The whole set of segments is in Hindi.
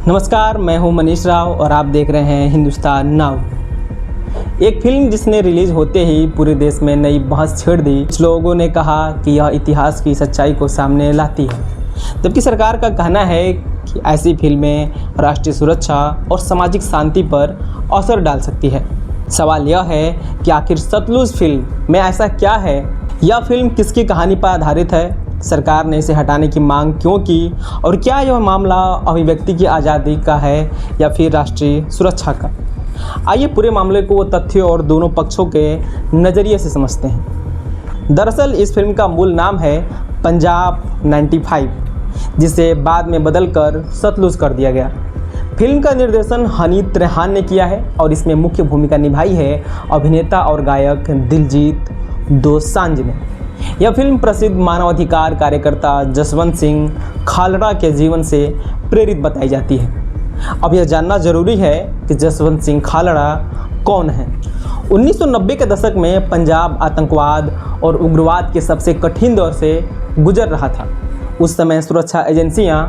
नमस्कार, मैं हूं मनीष राव और आप देख रहे हैं हिंदुस्तान नाउ। एक फिल्म जिसने रिलीज होते ही पूरे देश में नई बहस छेड़ दी। कुछ लोगों ने कहा कि यह इतिहास की सच्चाई को सामने लाती है, जबकि सरकार का कहना है कि ऐसी फिल्में राष्ट्रीय सुरक्षा और सामाजिक शांति पर असर डाल सकती है। सवाल यह है कि आखिर सतलुज फिल्म में ऐसा क्या है? यह फिल्म किसकी कहानी पर आधारित है? सरकार ने इसे हटाने की मांग क्यों की? और क्या यह मामला अभिव्यक्ति की आज़ादी का है या फिर राष्ट्रीय सुरक्षा का? आइए पूरे मामले को तथ्यों और दोनों पक्षों के नज़रिए से समझते हैं। दरअसल इस फिल्म का मूल नाम है पंजाब 95, जिसे बाद में बदलकर सतलुज कर दिया गया। फिल्म का निर्देशन हनी त्रेहान ने किया है और इसमें मुख्य भूमिका निभाई है अभिनेता और गायक दिलजीत दोसांझ ने। यह फिल्म प्रसिद्ध मानवाधिकार कार्यकर्ता जसवंत सिंह खालड़ा के जीवन से प्रेरित बताई जाती है। अब यह जानना जरूरी है कि जसवंत सिंह खालड़ा कौन है। 1990 के दशक में पंजाब आतंकवाद और उग्रवाद के सबसे कठिन दौर से गुजर रहा था। उस समय सुरक्षा एजेंसियां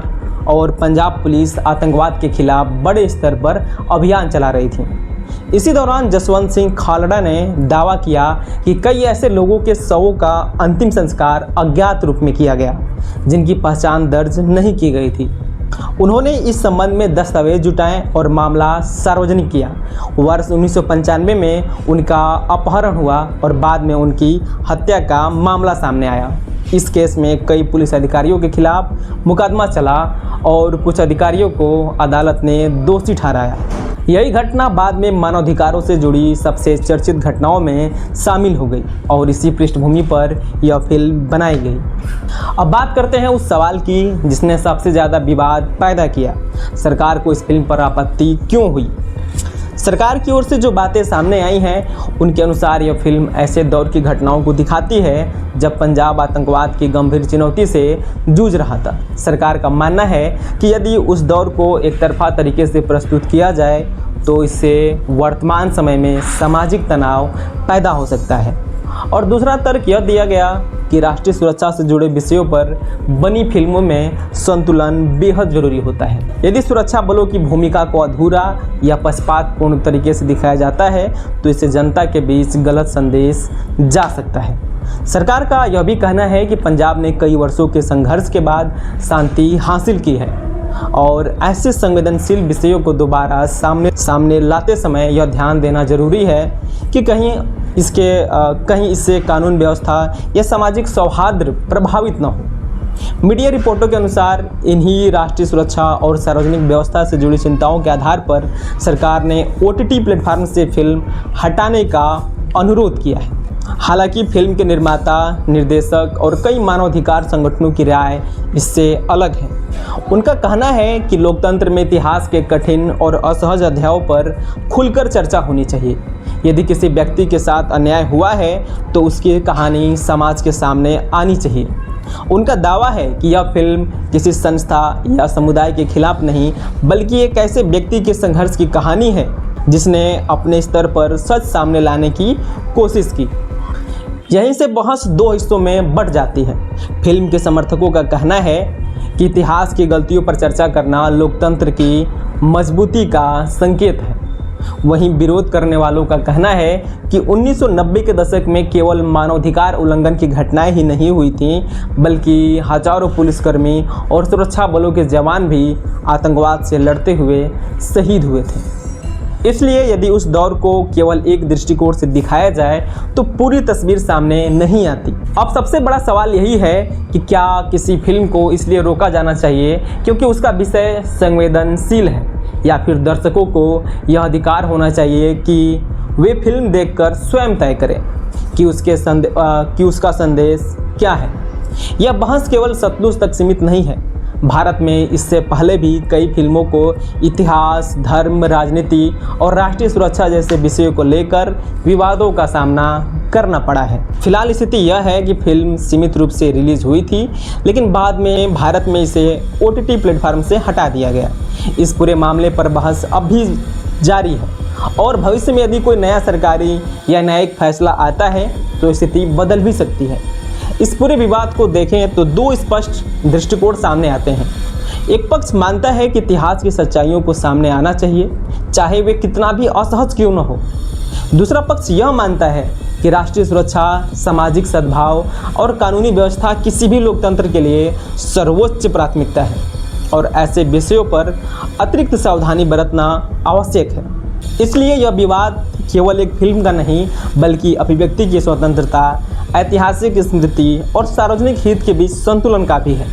और पंजाब पुलिस आतंकवाद के खिलाफ बड़े स्तर पर अभियान चला रही थी। इसी दौरान जसवंत सिंह खालड़ा ने दावा किया कि कई ऐसे लोगों के शवों का अंतिम संस्कार अज्ञात रूप में किया गया, जिनकी पहचान दर्ज नहीं की गई थी। उन्होंने इस संबंध में दस्तावेज जुटाए और मामला सार्वजनिक किया। वर्ष 1995 में उनका अपहरण हुआ और बाद में उनकी हत्या का मामला सामने आया। इस केस में कई पुलिस अधिकारियों के खिलाफ मुकदमा चला और कुछ अधिकारियों को अदालत ने दोषी ठहराया। यही घटना बाद में मानवाधिकारों से जुड़ी सबसे चर्चित घटनाओं में शामिल हो गई और इसी पृष्ठभूमि पर यह फिल्म बनाई गई। अब बात करते हैं उस सवाल की जिसने सबसे ज़्यादा विवाद पैदा किया। सरकार को इस फिल्म पर आपत्ति क्यों हुई? सरकार की ओर से जो बातें सामने आई हैं, उनके अनुसार यह फिल्म ऐसे दौर की घटनाओं को दिखाती है जब पंजाब आतंकवाद की गंभीर चुनौती से जूझ रहा था। सरकार का मानना है कि यदि उस दौर को एक तरफा तरीके से प्रस्तुत किया जाए तो इससे वर्तमान समय में सामाजिक तनाव पैदा हो सकता है। और दूसरा तर्क यह दिया गया कि राष्ट्रीय सुरक्षा से जुड़े विषयों पर बनी फिल्मों में संतुलन बेहद जरूरी होता है। यदि सुरक्षा बलों की भूमिका को अधूरा या पक्षपातपूर्ण तरीके से दिखाया जाता है तो इससे जनता के बीच गलत संदेश जा सकता है। सरकार का यह भी कहना है कि पंजाब ने कई वर्षों के संघर्ष के बाद शांति हासिल की है और ऐसे संवेदनशील विषयों को दोबारा सामने लाते समय यह ध्यान देना जरूरी है कि कहीं इससे कानून व्यवस्था या सामाजिक सौहार्द प्रभावित न हो। मीडिया रिपोर्टों के अनुसार इन्हीं राष्ट्रीय सुरक्षा और सार्वजनिक व्यवस्था से जुड़ी चिंताओं के आधार पर सरकार ने OTT प्लेटफार्म से फिल्म हटाने का अनुरोध किया है। हालांकि फिल्म के निर्माता, निर्देशक और कई मानवाधिकार संगठनों की राय इससे अलग है। उनका कहना है कि लोकतंत्र में इतिहास के कठिन और असहज अध्यायों पर खुलकर चर्चा होनी चाहिए। यदि किसी व्यक्ति के साथ अन्याय हुआ है तो उसकी कहानी समाज के सामने आनी चाहिए। उनका दावा है कि यह फिल्म किसी संस्था या समुदाय के खिलाफ नहीं, बल्कि एक ऐसे व्यक्ति के संघर्ष की कहानी है जिसने अपने स्तर पर सच सामने लाने की कोशिश की। यहीं से बहस दो हिस्सों में बंट जाती है। फिल्म के समर्थकों का कहना है कि इतिहास की गलतियों पर चर्चा करना लोकतंत्र की मजबूती का संकेत है। वहीं विरोध करने वालों का कहना है कि 1990 के दशक में केवल मानवाधिकार उल्लंघन की घटनाएं ही नहीं हुई थीं, बल्कि हजारों पुलिसकर्मी और सुरक्षा बलों के जवान भी आतंकवाद से लड़ते हुए शहीद हुए थे। इसलिए यदि उस दौर को केवल एक दृष्टिकोण से दिखाया जाए तो पूरी तस्वीर सामने नहीं आती। अब सबसे बड़ा सवाल यही है कि क्या किसी फिल्म को इसलिए रोका जाना चाहिए क्योंकि उसका विषय संवेदनशील है, या फिर दर्शकों को यह अधिकार होना चाहिए कि वे फिल्म देखकर स्वयं तय करें कि उसका संदेश क्या है। यह बहस केवल सतलुज तक सीमित नहीं है। भारत में इससे पहले भी कई फिल्मों को इतिहास, धर्म, राजनीति और राष्ट्रीय सुरक्षा जैसे विषयों को लेकर विवादों का सामना करना पड़ा है। फिलहाल स्थिति यह है कि फिल्म सीमित रूप से रिलीज हुई थी, लेकिन बाद में भारत में इसे OTT प्लेटफार्म से हटा दिया गया। इस पूरे मामले पर बहस अब भी जारी है और भविष्य में यदि कोई नया सरकारी या न्यायिक फैसला आता है तो स्थिति बदल भी सकती है। इस पूरे विवाद को देखें तो दो स्पष्ट दृष्टिकोण सामने आते हैं। एक पक्ष मानता है कि इतिहास की सच्चाइयों को सामने आना चाहिए, चाहे वे कितना भी असहज क्यों न हो। दूसरा पक्ष यह मानता है कि राष्ट्रीय सुरक्षा, सामाजिक सद्भाव और कानूनी व्यवस्था किसी भी लोकतंत्र के लिए सर्वोच्च प्राथमिकता है और ऐसे विषयों पर अतिरिक्त सावधानी बरतना आवश्यक है। इसलिए यह विवाद केवल एक फिल्म का नहीं, बल्कि अभिव्यक्ति की स्वतंत्रता, ऐतिहासिक स्मृति और सार्वजनिक हित के बीच संतुलन का भी है।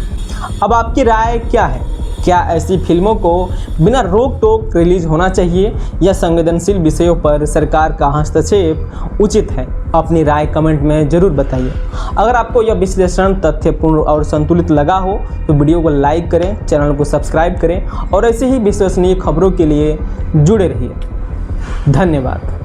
अब आपकी राय क्या है? क्या ऐसी फिल्मों को बिना रोक टोक रिलीज होना चाहिए या संवेदनशील विषयों पर सरकार का हस्तक्षेप उचित है? अपनी राय कमेंट में ज़रूर बताइए। अगर आपको यह विश्लेषण तथ्यपूर्ण और संतुलित लगा हो तो वीडियो को लाइक करें, चैनल को सब्सक्राइब करें और ऐसे ही विश्वसनीय खबरों के लिए जुड़े रहिए। धन्यवाद।